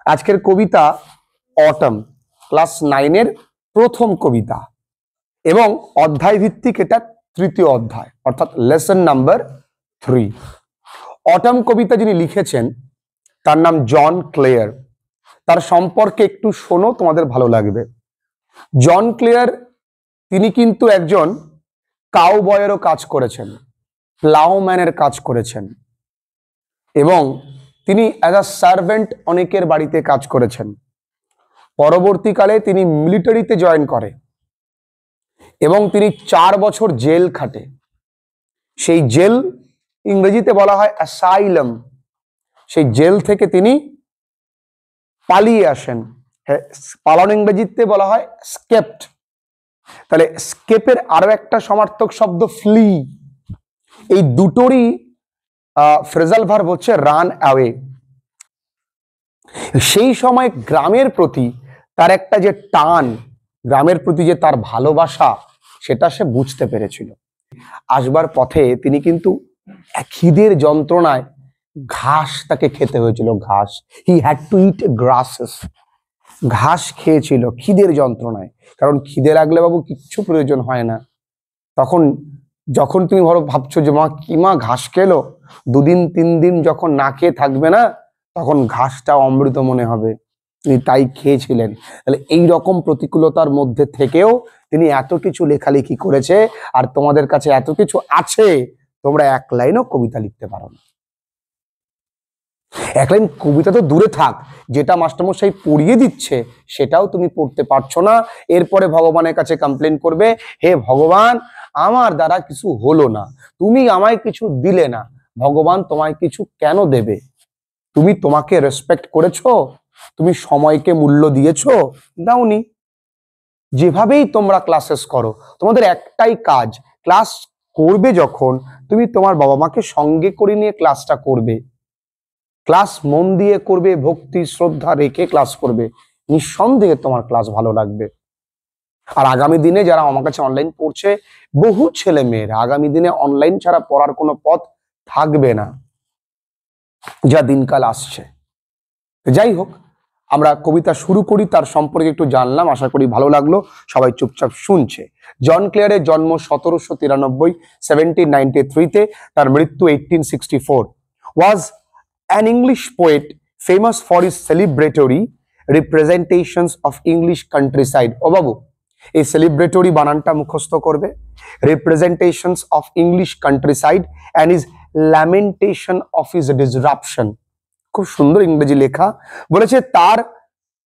আজকের কবিতা autumn, class 9 এর প্রথম কবিতা এবং অধ্যায় ভিত্তিক এটা তৃতীয় অধ্যায়, অর্থাৎ লেসন নাম্বার 3। অটম কবিতা যিনি লিখেছেন তার নাম জন ক্লেয়ার। তার সম্পর্কে একটু শোনো, তোমাদের ভালো লাগবে। জন ক্লেয়ার তিনি কিন্তু একজন কাউবয়েরও কাজ করেছেন, প্লাউম্যানের কাজ করেছেন এবং তিনি অ্যাজ আ সার্ভেন্ট অনেকের বাড়িতে কাজ করেছেন। পরবর্তীকালে তিনি মিলিটারিতে জয়েন করে এবং তিনি 4 বছর জেল খাটে। সেই জেল ইংরেজিতে বলা হয় অ্যাসাইলাম। সেই জেল থেকে তিনি পালিয়ে আসেন। পালানো ইংরেজিতে বলা হয় স্কেপড। তাহলে স্কেপের আরো একটা সমার্থক শব্দ ফ্লি। এই দুটোরই ফ্রেজাল ভার্ব হচ্ছে রান অ্যাওয়ে। সেই সময় গ্রামের প্রতি তার একটা যে টান, গ্রামের প্রতি যে তার ভালোবাসা, সেটা সে বুঝতে পেরেছিল। আসবার পথে তিনি কিন্তু খিদের যন্ত্রণায় ঘাস তাকে খেতে হয়েছিল। ঘাস, he had to it grasses. ঘাস খেয়েছিল খিদের যন্ত্রণায়, কারণ খিদে লাগলে বাবু কিচ্ছু প্রয়োজন হয় না। তখন যখন তুমি ভাবছো যে মা কি মা ঘাস খেলো, 2 দিন 3 দিন যখন না খেয়ে থাকবে না, তখন ঘাসটা অমৃত মনে হবে। তিনি তাই খেয়েছিলেন। তাহলে এই রকম প্রতিকূলতার মধ্যে থেকেও তিনি এত কিছু লেখালেখি করেছে, আর তোমাদের কাছে এত কিছু আছে, তোমরা 1 লাইনও কবিতা লিখতে পারো না। 1 লাইন কবিতা তো দূরে থাক, যেটা মাস্টারমশাই পড়িয়ে দিচ্ছে সেটাও তুমি পড়তে পারছো না। এরপরে ভগবানের কাছে কমপ্লেন করবে, হে ভগবান আমার দ্বারা কিছু হলো না, তুমি আমায় কিছু দিলে না, ভগবান তোমায় কিছু কেন দেবে? তুমি তোমাকে রেসপেক্ট করেছো? তুমি সময়কে মূল্য দিয়েছো? দাওনি। যেভাবেই তোমরা ক্লাসেস করো, তোমাদের একটাই কাজ, ক্লাস করবে যখন তুমি তোমার বাবা মাকে সঙ্গে করে নিয়ে ক্লাসটা করবে। ক্লাস মন দিয়ে করবে, ভক্তি শ্রদ্ধা রেখে ক্লাস করবে, নিঃসন্দেহে তোমার ক্লাস ভালো লাগবে। আর আগামী দিনে যারা আমার কাছে অনলাইন পড়ছে, বহু ছেলে মেয়েরা আগামী দিনে অনলাইন ছাড়া পড়ার কোনো পথ থাকবে না, যা দিনকাল আসছে। যাই হোক, আমরা কবিতা শুরু করি, তার সম্পর্কে একটু জানলাম, আশা করি ভালো লাগলো। সবাই চুপচাপ শুনছে। জন ক্লেয়ারের জন্ম 1793, 1793-তে, তার মৃত্যু 1864। ওয়াজ an English poet famous for his celebratory representations of English countryside. ও বাবু, এই celebratory বানানটা মুখস্থ করবে। representations of English countryside and his lamentation of his disruption. খুব সুন্দর ইংরেজি লেখা। বলেছে তার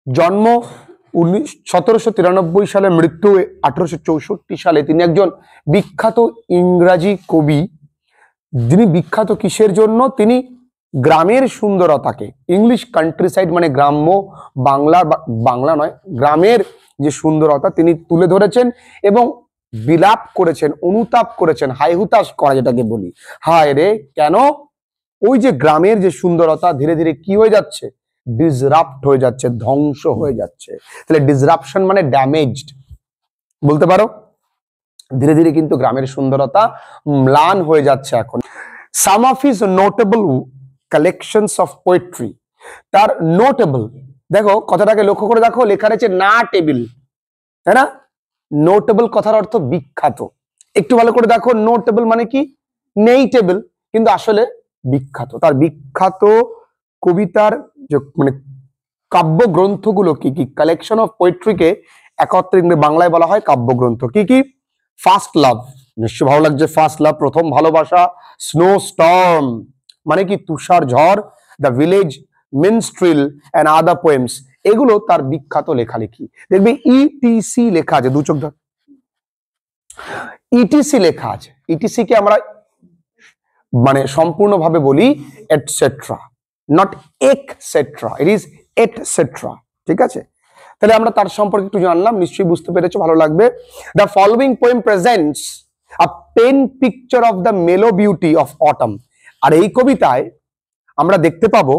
জন্ম 1793 সালে, মৃত্যু 1864 সালে। তিনি একজন বিখ্যাত ইংরাজি কবি। যিনি বিখ্যাত কিসের জন্য? তিনি গ্রামের সুন্দরতাকে, ইংলিশ কান্ট্রি সাইড মানে গ্রাম্য, বাংলা নয়, গ্রামের যে সুন্দরতা তিনি তুলে ধরেছেন এবং বিলাপ করেছেন, অনুতাপ করেছেন, হাইহুতাশ করা যেটাকে বলি। হায় রে, কেন? ওই যে গ্রামের যে সুন্দরতা ধীরে ধীরে কি হয়ে যাচ্ছে? ডিসরাপ্ট হয়ে যাচ্ছে, ধ্বংস হয়ে যাচ্ছে। তাহলে ডিসরাপশন মানে ড্যামেজড বলতে পারো। ধীরে ধীরে কিন্তু গ্রামের সুন্দরতা ম্লান হয়ে যাচ্ছে এখন। Some of his notable collections of poetry. তার নোটেবল, দেখো কথাটাকে লক্ষ্য করে দেখো, লেখা রয়েছে না টেবিল, তাই না? নোটেবল কথার অর্থ বিখ্যাত। একটু ভালো করে দেখো, নোটেবল মানে কি? নেই টেবিল, কিন্তু আসলে বিখ্যাত। তার বিখ্যাত কবিতার যে মানে কাব্যগ্রন্থগুলো কি কি? কালেকশন অফ পোয়েট্রিকে একত্রে বাংলায় বলা হয় কাব্যগ্রন্থ। কি কি? ফার্স্ট লাভ, নিশ্চয় ভালো লাগছে। ফার্স্ট লাভ, প্রথম ভালোবাসা। স্নো স্টর্ম মানে কি? তুষার ঝড়। The village minstrel and other poems, এগুলো তার বিখ্যাত লেখালেখি। দেখবে ইটিসি লেখা আছে, 2 চোখ ধর, ইটিসি লেখা আছে। ইটিসি কে আমরা মানে সম্পূর্ণভাবে বলি etcetera, not etcetera, it is etcetera. ঠিক আছে? তাহলে আমরা তার সম্পর্কে একটু জানলাম, নিশ্চয়ই বুঝতে পেরেছো, ভালো লাগবে। The following poem presents a pen picture of the mellow beauty of autumn. আর এই কবিতায় আমরা দেখতে পাবো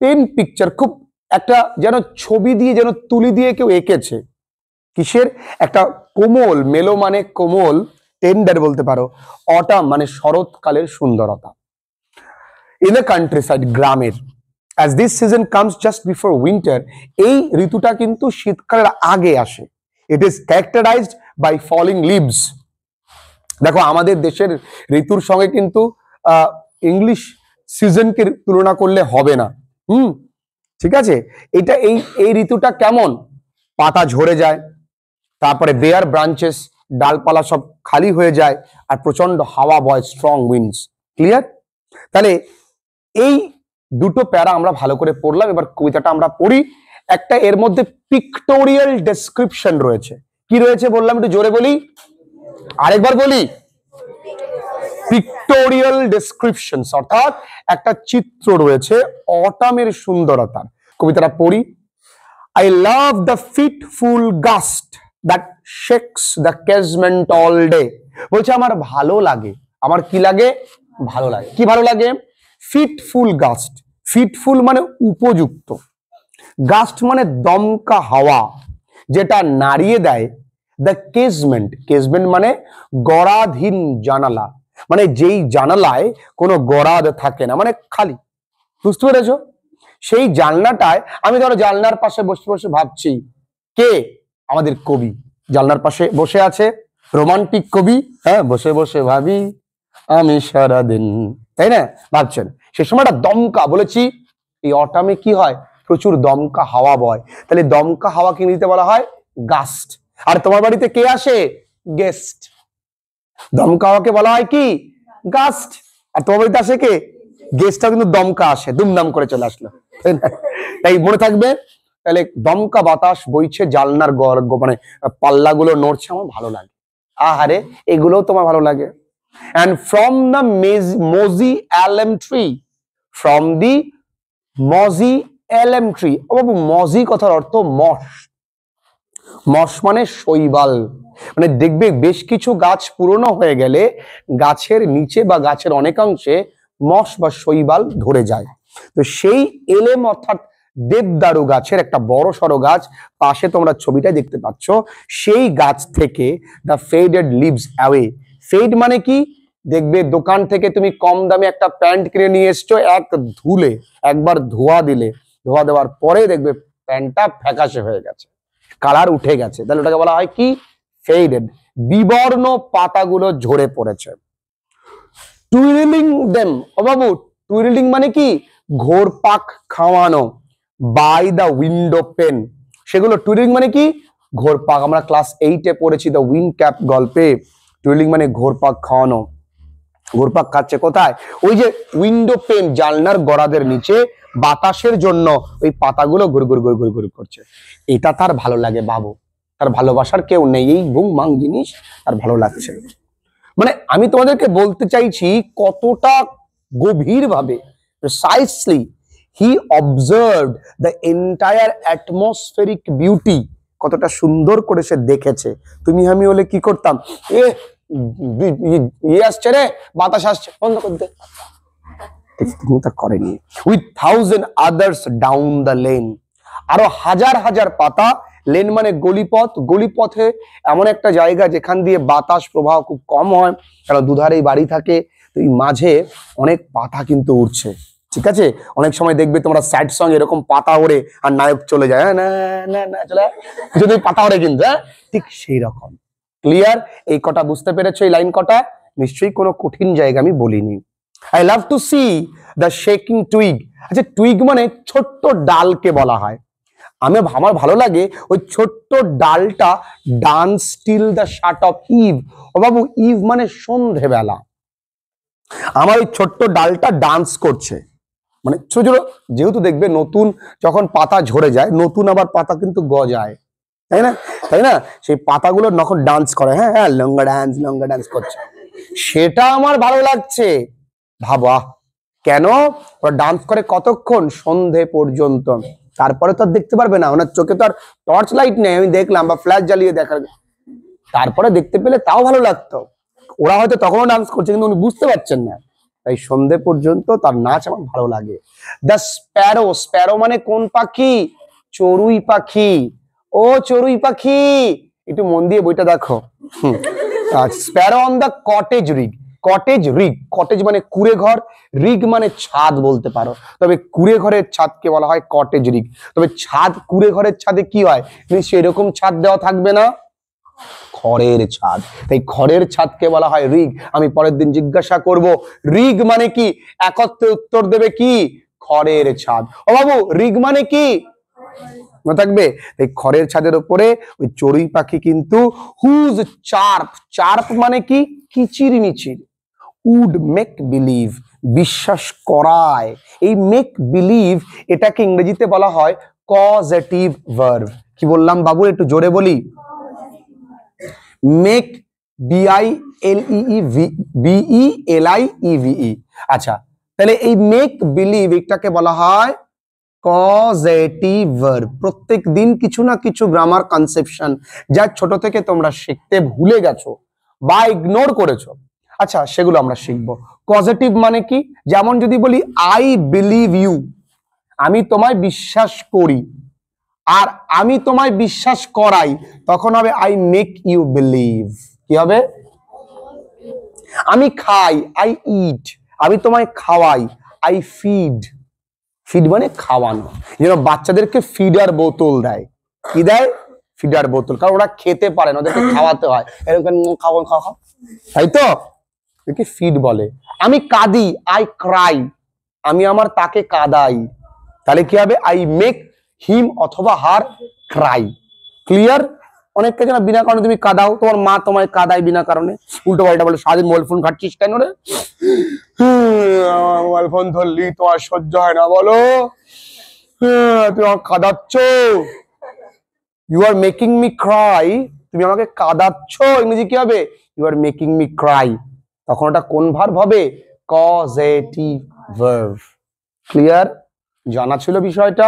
পেন পিকচার, খুব একটা যেন ছবি দিয়ে, যেন তুলি দিয়ে কেউ এঁকেছে। কিসের? একটা কোমল, মেলো মানে কোমল, টেন্ডার বলতে পারো, অটাম মানে শরৎকালের সুন্দরতা। ইন দ্য কান্ট্রি সাইড, গ্রামের। as this season comes just before winter, এই ঋতুটা কিন্তু শীতকালের আগে আসে। It is characterized by falling leaves. দেখো আমাদের দেশের ঋতুর সঙ্গে কিন্তু ইংলিশ সিজনকে তুলনা করলে হবে না। ঠিক আছে, এটা এই ঋতুটা কেমন, পাতা ঝরে যায়, তারপরে বেয়ার ব্রাঞ্চেস, ডালপালা সব খালি হয়ে যায়, আর প্রচন্ড হাওয়া বয়, স্ট্রং উইন্ডস। ক্লিয়ার? তাহলে এই দুটো প্যারা আমরা ভালো করে পড়লাম। এবার কবিতাটা আমরা পড়ি। একটা এর মধ্যে পিক্টোরিয়াল ডেসক্রিপশন রয়েছে। কি রয়েছে বললাম, একটু জোরে বলি, আরেকবার বলি। পিক্টোরিয়াল ডেসক্রিপশন অর্থাৎ একটা চিত্র রয়েছে অটামের সুন্দরতার। কবিতাটা পড়ি। I love the fitful gust that shakes the casement all day. বলছে আমার ভালো লাগে, আমার কি লাগে, ভালো লাগে। কি ভালো লাগে? Fitful gust. ফিটফুল মানে উপযুক্ত, গাস্ট মানে দমকা হাওয়া, যেটা নাড়িয়ে দেয় দ্য কেজমেন্ট। কেজমেন্ট মানে গড়াধীন জানালা, মানে যেই জানালায় কোনো গড়াদ থাকে না, মানে খালি। বুঝতে পেরেছো? সেই জানলাটায় আমি ধরো জানলার পাশে বসে বসে ভাবছি, কে? আমাদের কবি জানলার পাশে বসে আছে, রোমান্টিক কবি। হ্যাঁ, বসে বসে ভাবি আমি সারাদিন, তাই না? ভাবছেন সে সময়টা দমকা, বলেছি এই অটামে কি হয়, প্রচুর দমকা হাওয়া বয়। তাহলে দমকা হাওয়াকে ইংরেজিতে বলা হয় গাস্ট। আর তোমার বাড়িতে কে আসে? গেস্ট। দমকা হাওয়াকে বলা হয় কি? গাস্ট। আর তোমার বাড়িতে আসে কে? গেস্টটা কিন্তু দমকা আসে, দুমদাম করে চলে আসলো, তাই মনে থাকবে। তাহলে দমকা বাতাস বইছে, জালনার মানে পাল্লাগুলো নড়ছে, আমার ভালো লাগে। আহারে, এগুলোও তোমার ভালো লাগে। And from the mosey elm tree, from the mosey elm tree, বাবু মজি কথার অর্থ মশ। মশ মানে শৈবাল, মানে দেখবে বেশ কিছু গাছ পুরনো হয়ে গেলে গাছের নিচে বা গাছের অনেকাংশে মশ বা শৈবাল ধরে যায়। তো সেই এলেম অর্থাৎ দেবদারু গাছের একটা বড় সড়ো গাছ, পাশে তোমরা ছবিটা দেখতে পাচ্ছ, সেই গাছ থেকে the faded leaves away. Fade মানে কি? দেখবে দোকান থেকে তুমি কম দামে একটা প্যান্ট কিনে নিয়ে এসছো, ধুলে একবার ধোয়া দিলে, ধোয়া দেওয়ার পরে দেখবে প্যান্টটা ফ্যাকাশে হয়ে গেছে, কালার উঠে গেছে, তাহলে ওটাকে বলা হয় কি? ফেডেড। বিবর্ণ পাতাগুলো ঝরে পড়েছে। টুইলিং দেম, ও বাবু টুইলিং মানে কি? ঘোরপাক খাওয়ানো। বাই দ্য উইন্ডো পেন, সেগুলো টুইলিং মানে কি? ঘোরপাক। আমরা ক্লাস 8-এ পড়েছি দ্য উইন্ড ক্যাপ গল্পে, টুইলিং মানে ঘোরপাক খাওয়ানো। ঘোরপাক খাচ্ছে কোথায়? ওই যে উইন্ডো পেন, জানলার গড়াদের নিচে বাতাসের জন্য ওই পাতাগুলো ঘুরঘুর ঘুরঘুর ঘুর করছে। এটা তার ভালো লাগে বাবু, তার ভালোবাসার কেউ নেই, এই বুং মাং জিনিস তার ভালো লাগছে। মানে আমি তোমাদেরকে বলতে চাইছি কতটা গভীর ভাবে, precisely he observed the entire atmospheric beauty, কতটা সুন্দর করে সে দেখেছে। তুমি আমি হলে কি করতাম? ইয়ে আসছে রে, বাতাস আসছে, বন্ধ করতে। করেনি। With 1000 others down the lane, আরো হাজার হাজার পাতা। লেন মানে গলিপথ। গলিপথে এমন একটা জায়গা যেখান দিয়ে বাতাস প্রবাহ খুব কম হয়, কারণ দুধারেই বাড়ি থাকে, তো এই মাঝে অনেক পাতা কিন্তু উঠছে। ঠিক আছে, অনেক সময় দেখবে তোমরা স্যাড সং এরকম পাতা ওড়ে আর নায়ক চলে যায়, হ্যাঁ না না না চলে যদি পাতা ওড়ে কিন্তু, হ্যাঁ ঠিক সেই রকম। ক্লিয়ার? এই কটা বুঝতে পেরেছো? এই লাইন কটা নিশ্চয়ই কোনো কঠিন জায়গা আমি বলিনি। I love to see the shaking twig. আচ্ছা, টুইগ মানে ছোট্ট ডালকে বলা হয়। আমার ভালো লাগে ওই ছোট্ট ডালটা dance till the shut of eve. ও বাবু, ইভ মানে সন্ধেবেলা, আমার ওই ছোট্ট ডালটা ডান্স করছে। মানে ছোট ছোট, যেহেতু দেখবে নতুন যখন পাতা ঝরে যায়, নতুন আবার পাতা কিন্তু গজায়, তাই না? তাই না? সেই পাতাগুলো যখন ডান্স করে, হ্যাঁ হ্যাঁ, লঙ্গা ডান্স করছে, সেটা আমার ভালো লাগছে। ভাবা কেন? ওরা ডান্স করে কতক্ষণ? সন্ধে পর্যন্ত। তারপরে তো আর দেখতে পারবে না, ওনার চোখে তো আর টর্চ লাইট নেই, আমি দেখলাম, বা ফ্ল্যাশ জ্বালিয়ে দেখার, তারপরে দেখতে পেলে তাও ভালো লাগতো। ওরা হয়তো তখনও ডান্স করছে, কিন্তু উনি বুঝতে পারছেন না। তাই সন্ধে পর্যন্ত তার নাচ আমার ভালো লাগে। দ্য স্প্যারো, স্প্যারো মানে কোন পাখি? চড়ুই পাখি। ও চড়ুই পাখি, একটু মন দিয়ে বইটা দেখো। Sparrow on the cottage rig, cottage rig, cottage মানে কুড়ে ঘর, রিগ মানে ছাদ বলতে পারো, তবে কুড়ে ঘরের ছাদকে বলা হয় কটেজ রিগ। তবে ছাদ, কুড়ে ঘরের ছাদে কি হয়, নিশ্চয়ই এরকম ছাদ দেওয়া থাকবে না, খড়ের ছাদ, তাই খড়ের ছাদকে বলা হয় রিগ। আমি পরের দিন জিজ্ঞাসা করব রিগ মানে কি, একত্রে উত্তর দেবে কি, খড়ের ছাদ। ও বাবু রিগ মানে কি মনে থাকবে। এই খড়ের ছাদের উপরে ওই চড়ুই পাখি কিন্তু হুজ চার্প, চার্প মানে কি, কিচির মিচির, উড মেক বিলিভ, বিশ্বাস করায়। এই মেক বিলিভ এটাকে ইংরেজিতে বলা হয় কজেটিভ ভার্ব। কি বললাম বাবু, একটু জোরে বলি, মেক, BILEVE। আচ্ছা, তাহলে এই মেক বিলিভ এটাকে বলা হয় কজেটিভ ভার্ব। প্রত্যেক দিন কিছু না কিছু গ্রামার কনসেপশন যা ছোট থেকে তোমরা শিখতে ভুলে গেছো বা ইগনোর করেছো, আচ্ছা সেগুলো আমরা শিখবো। কজেটিভ মানে কি, যেমন যদি বলি আই বিলিভ ইউ, আমি তোমায় বিশ্বাস করি, আর আমি তোমায় বিশ্বাস করাই, তখন হবে আই মেক ইউ বিলিভ। কি হবে, আমি খাই, আই ইট, আমি তোমায় খাওয়াই, আই ফিড। ফিড মানে খাওয়ানো, যেন বাচ্চাদেরকে ফিডার বোতল দেয়, কি দেয়, ফিডার বোতল, কারণ ওরা খেতে পারে না, ওদেরকে খাওয়াতে হয়, এরকম খাওয়া খাওয়া, তাই তো একে ফিড বলে। আমি কাঁদি, আই ক্রাই, আমি আমার তাকে কাঁদাই, তাহলে কি হবে, আই মেক হিম অথবা হার ক্রাই। ক্লিয়ার। অনেককে যেন বিনা কারণে তুমি কাঁদাও, তোমার মা তোমায় কাঁদায় বিনা কারণে, উল্টো পাল্টা বলে সারাদিন মোবাইল ফোন ঘাটছিস কেন রে, মোবাইল ফোন ধরলি তোমার সহ্য হয় না বলো, তুমি আমাকে কাঁদাচ্ছ, you are making me cry, তুমি আমাকে কাঁদাচ্ছ, ইংরেজি কি হবে, you are making me cry. তখন ওটা কোন ভার্ব হবে, কজেটিভ ভার্ব। ক্লিয়ার, জানা ছিল বিষয়টা,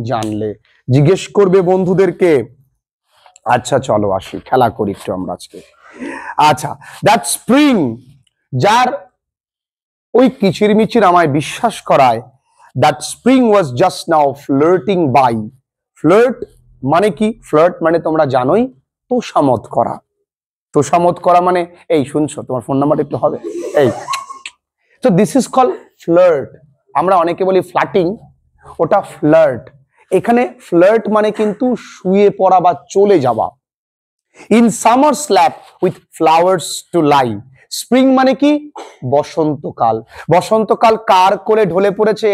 জানলে জিজ্ঞেস করবে বন্ধুদেরকে। আচ্ছা চলো আসি, খেলা করি একটু আমরা আজকে। আচ্ছা, দ্যাট স্প্রিং, যার ওই কিচিরমিচির আমায় বিশ্বাস করায়, that spring was just now flirting by. Flirt মানে কি, ফ্লার্ট মানে তোমরা জানোই তোষামত করা, তোষামত করা মানে এই শুনছো, তোমার ফোন নাম্বার একটু হবে এই, তো দিস ইজ কল ফ্লার্ট। আমরা অনেকে বলি ফ্লাটিং, ওটা ফ্লার্ট। এখানে ফ্লার্ট মানে কিন্তু শুয়ে পড়া বা চলে যাওয়া। In summer slap with flowers to lie. Spring মানে কি, বসন্তকাল। বসন্তকাল কার কোলে ঢলে পড়েছে,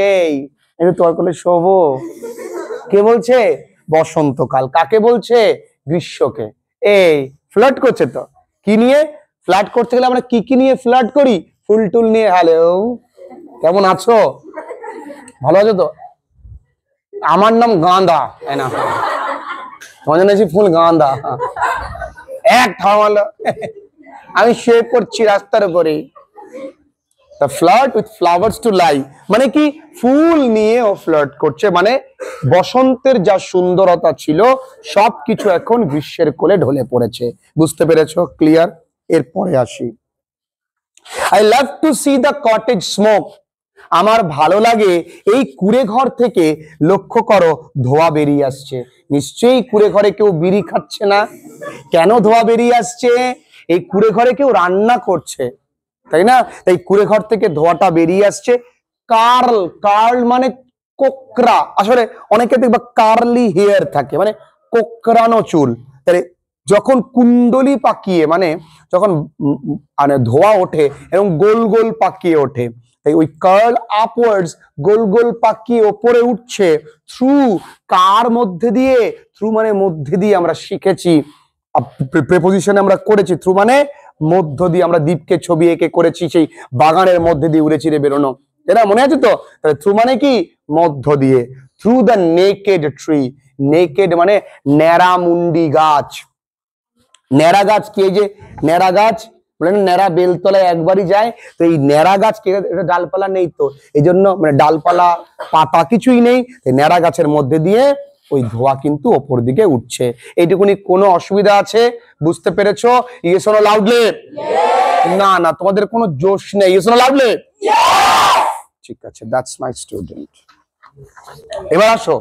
এই তোর কোলে শোভো, কে বলছে, বসন্তকাল। কাকে বলছে, গ্রীষ্মকে। এই ফ্লার্ট করছে তো, কি নিয়ে ফ্লার্ট করতে গেলে আমরা কি কি নিয়ে ফ্লার্ট করি, ফুল টুল নিয়ে। হ্যালো, কেমন আছো, ভালো আছো তো, আমার নাম গাঁদা, না তোমার জন্য ফুল গাঁদা, এক থামালো, আমি শুয়ে পড়ছি রাস্তার উপরে। Flirt with flowers to lie মানে কি, ফুল নিয়ে ও ফ্লার্ট করছে, মানে বসন্তের যা সুন্দরতা ছিল সবকিছু এখন গ্রীষ্মের কোলে ঢলে পড়েছে। বুঝতে পেরেছো? ক্লিয়ার। এরপরে আসি, I love to C the cottage smoke. আমার ভালো লাগে এই কুড়ে ঘর থেকে, লক্ষ্য করো ধোঁয়া বেরিয়ে আসছে। নিশ্চয়ই কুড়ে ঘরে কেউ বিড়ি খাচ্ছে না। কেন ধোঁয়া বেরিয়ে আসছে, এই কুড়ে ঘরে কেউ রান্না করছে, তাই না? তাই কুড়ে ঘর থেকে ধোঁয়াটা বেরিয়ে আসছে। কার্ল, কার্ল মানে কোকড়া, আসলে অনেকে দেখবা কার্লি হেয়ার থাকে, মানে কোকড়ানো চুল। তাহলে যখন কুণ্ডলি পাকিয়ে, মানে যখন মানে ধোঁয়া ওঠে এবং গোল গোল পাকিয়ে ওঠে, তাই ওই কার্ল আপওয়ার্ডস, গোল গোল পাকিয়ে ওপরে উঠছে। থ্রু, কার মধ্যে দিয়ে, থ্রু মানে মধ্যে দিয়ে, আমরা শিখেছি প্রেপোজিশনে আমরা করেছি, থ্রু মানে মধ্য দিয়ে। আমরা দ্বীপকে ছবি এঁকে করেছি, সেই বাগানের মধ্যে দিয়ে উড়ে চিড়ে বেরোনো, এটা মনে আছে তো? তাহলে থ্রু মানে কি, মধ্য দিয়ে। Through the naked tree, naked মানে ন্যাড়া মুন্ডি গাছ। ন্যাড়া গাছ কি, এই যে ন্যাড়া গাছ, ন্যাড়া বেলতলায় একবারই যায়, তো এই ন্যাড়া গাছ কে, এটা ডালপালা নেই তো, এই জন্য মানে ডালপালা পাতা কিছুই নেই, ন্যাড়া গাছের মধ্যে দিয়ে ওই ধোঁয়া কিন্তু ওপর দিকে উঠছে। এইটুকুনি কোনো অসুবিধা আছে? বুঝতে পেরেছো? Yes or no loudly? না না, তোমাদের কোনো জোশ নেই। Yes or no loudly? ঠিক আছে, দ্যাটস মাই স্টুডেন্ট। এবার আসো,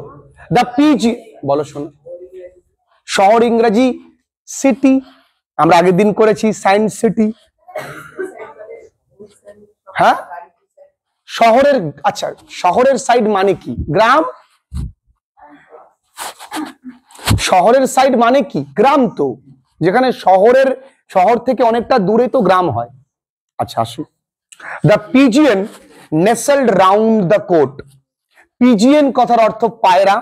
দ্য পিজি, বলো শোনো। শহর ইংরেজি সিটি, আমরা আগের দিন করেছি সায়েন্স সিটি। হ্যাঁ, শহরের, আচ্ছা শহরের সাইড মানে কি? গ্রাম। শহরের সাইড মানে কি? গ্রাম। তো যেখানে শহর থেকে অনেকটা দূরে তো গ্রাম হয়। আচ্ছা আসুন, the pigeon nestled round the cote. Pigeon কথার অর্থ পায়রা,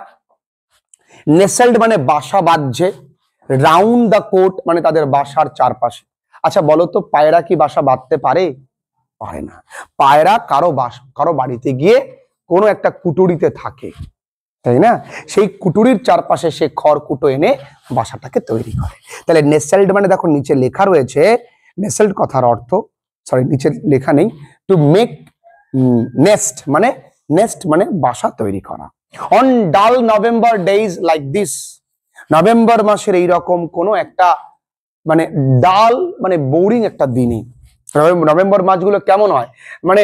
নেসেলড মানে বাসা বাঁধছে, রাউন্ড দ্য কোট মানে তাদের বাসার চারপাশে। আচ্ছা বলো তো, পায়রা কি বাসা বাঁধতে পারে? পারে না। পায়রা কারো বাড়িতে গিয়ে কোনো একটা কুটুরিতে থাকে, তাই না? সেই কুটুরির চারপাশে সে খড়কুটো এনে বাসাটাকে তৈরি করে। তাহলে নেসেলড মানে দেখো নিচে লেখা রয়েছে, নেসেলড কথার অর্থ, সরি নিচে লেখা নেই, টু মেক নেস্ট মানে বাসা তৈরি করা। অন ডাল November days like this, November মাসের এইরকম কোনো একটা মানে ডাল মানে বোরিং একটা দিনে, নভেম্বর মাসগুলো কেমন হয় মানে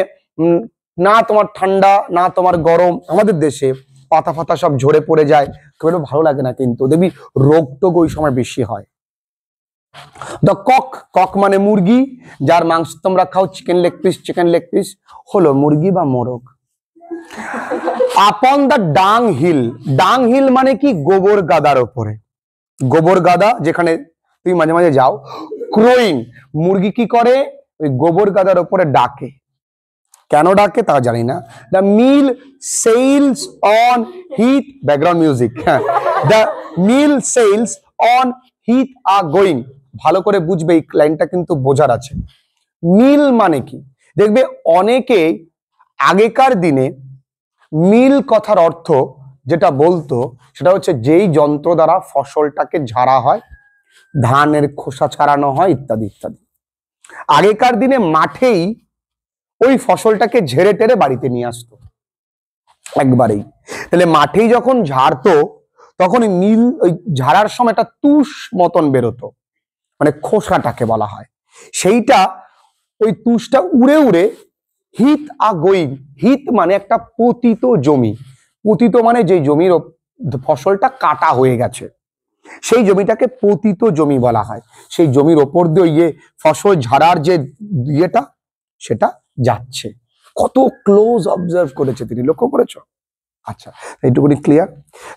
না তোমার ঠান্ডা না তোমার গরম, আমাদের দেশে পাতা ফাতা সব ঝরে পড়ে যায়, খুব একটা ভালো লাগে না, কিন্তু দেখবি রোগ টোগ ওই সময় বেশি হয়। দ্য কক মানে মুরগি, যার মাংস তোমরা খাও, চিকেন লেগ পিস হলো মুরগি বা মোরগ। আপন দ্য ডাং হিল মানে কি? গোবর গাদার ওপরে, গোবর গাদা যেখানে তুমি মাঝে মাঝে যাও। ক্রোয়িং, মুরগি কি করে? ওই গোবর গাদার ওপরে ডাকে, কেন ডাকে তা জানি না। The mill sails on heath, background music, হ্যাঁ, the mill sails on heath are going. ভালো করে বুঝবে, এই লাইনটা কিন্তু বোঝার আছে। মিল মানে কি? দেখবে অনেকে আগেকার দিনে মিল কথার অর্থ যেটা বলতো সেটা হচ্ছে যেই যন্ত্র দ্বারা ফসলটাকে ঝাড়া হয়, ধানের খোসা ছাড়ানো হয় ইত্যাদি ইত্যাদি। আগেকার দিনে মাঠেই ওই ফসলটাকে ঝেড়ে টেরে বাড়িতে নিয়ে আসতো একবারেই। তাহলে মাঠেই যখন ঝাড়তো তখন মিল ওই ঝাড়ার সময় একটা তুষ মতন বেরোতো, মানে খোসাটাকে বলা হয়। সেইটা ওই তুষটা উড়ে উড়ে হিট আ গোয়িং, হিট মানে একটা পতিত জমি, পতিত মানে যে জমির ফসলটা কাটা হয়ে গেছে সেই জমিটাকে পতিত জমি বলা হয়। সেই জমির ওপর দিয়ে ফসল ঝাড়ার যে ইয়েটা সেটা যাচ্ছে। কত ক্লোজ অবজার্ভ করেছে তিনি, লক্ষ্য করেছো? আচ্ছা এইটুকুনি ক্লিয়ার।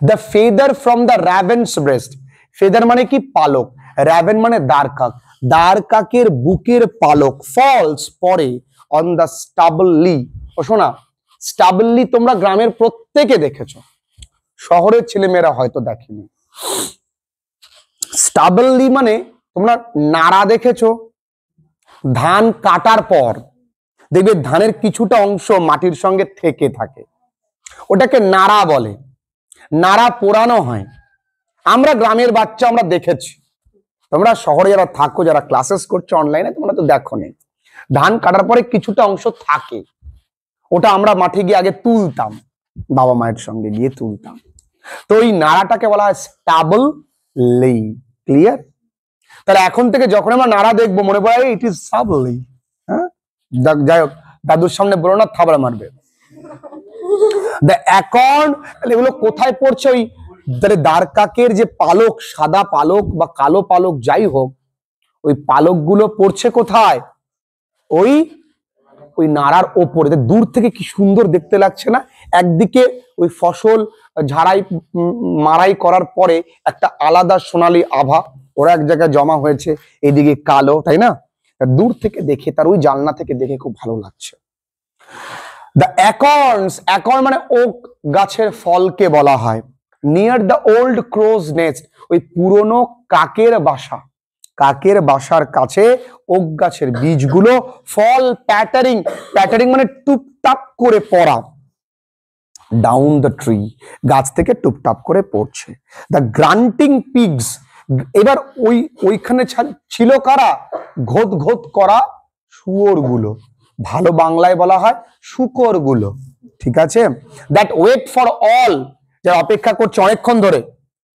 The feather from the raven's breast, feather মানে কি? পালক, র্যাভেন মানে দারকাক, দারকাকের বুকের পালক ফলস পরে অন দ্য স্টাবলি। ও শোনা, স্টাবলি তোমরা গ্রামের প্রত্যেকে দেখেছো, শহরের ছেলেমেয়েরা হয়তো দেখেনি। স্টাবলি মানে তোমরা নাড়া দেখেছো, ধান কাটার পর দেখবে ধানের কিছুটা অংশ মাটির সঙ্গে থেকে থাকে, ওটাকে নাড়া বলে, নাড়া পোড়ানো হয়। আমরা গ্রামের বাচ্চা আমরা দেখেছি, তোমরা শহরে যারা থাকো, যারা ক্লাসেস করছো অনলাইনে, তোমরা তো দেখো নি। ধান কাটার পরে কিছুটা অংশ থাকে, ওটা আমরা মাঠে গিয়ে আগে তুলতাম, বাবা মায়ের সঙ্গে গিয়ে তুলতাম। তো ওই নাড়াটাকে বলা হয় স্টাবল লেই। ক্লিয়ার? তাহলে এখন থেকে যখন আমরা নাড়া দেখবো মনে পড়ে ইট ইজ স্টাবলি। হ্যাঁ, যাই হোক, দাদুর সামনে বলো না, থাবড়া মারবে। দ্য অ্যাকর্ন, এগুলো কোথায় পড়ছে? ওই দারকাকের যে পালক, সাদা পালক বা কালো পালক যাই হোক, ওই পালক গুলো পড়ছে কোথায়? ওই ওই নাড়ার ওপরে। দূর থেকে কি সুন্দর দেখতে লাগছে না? একদিকে ওই ফসল ঝাড়াই মারাই করার পরে একটা আলাদা সোনালী আভা, ওরা এক জায়গায় জমা হয়েছে, এদিকে কালো, তাই না? দূর থেকে দেখে, তার ওই জানলা থেকে দেখে খুব ভালো লাগছে। দ্য অ্যাকর্নস, অ্যাকর্ন মানে ওক গাছের ফলকে বলা হয়। নিয়ার দ্য ওল্ড ক্রোজ নেস্ট, ওই পুরনো কাকের বাসা, কাকের বাসার কাছে ওক গাছের বীজগুলো ফল প্যাটারিং, প্যাটারিং মানে টুপটাপ করে পড়া, ডাউন দ্য ট্রি, গাছ থেকে টুপটাপ করে পড়ছে। দ্য গ্রান্টিং পিগস, এবার ওইখানে ছিল কারা? ঘোত ঘোত করা শুয়োর গুলো, ভালো বাংলায় বলা হয় শুকর গুলো, ঠিক আছে? দ্যাট ওয়েট ফর অল, যারা অপেক্ষা করছে অনেকক্ষণ ধরে,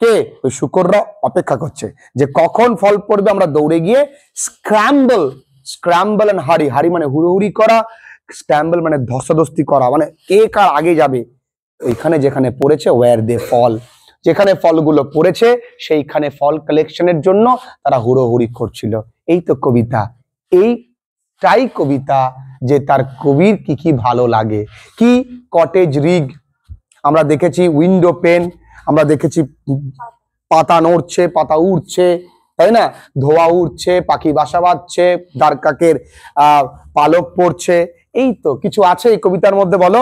কে? ওই শুকররা অপেক্ষা করছে যে কখন ফল পড়বে, আমরা দৌড়ে গিয়ে স্ক্র্যাম্বল, স্ক্র্যাম্বল এন্ড হারি, হারি মানে হুড়োহুড়ি করা, স্ক্র্যাম্বল মানে ধস্তাধস্তি করা, মানে কে কার আগে যাবে। ওইখানে যেখানে পড়েছে ওয়্যার দে ফল, যেখানে ফলগুলো পড়েছে সেইখানে ফল কালেকশনের জন্য তারা হুড়োহুড়ি করছিল। এই তো কবিতা, এইটাই কবিতা যে তার কবির কি কি ভালো লাগে। কি কটেজ রিগ, আমরা দেখেছি উইন্ডো পেন, আমরা দেখেছি পাতা নড়ছে, পাতা উড়ছে, তাই না, ধোয়া উড়ছে, পাখি বাসা বাঁধছে, দ্বার কাকের পালক পড়ছে। এই তো কিছু আছে এই কবিতার মধ্যে, বলো।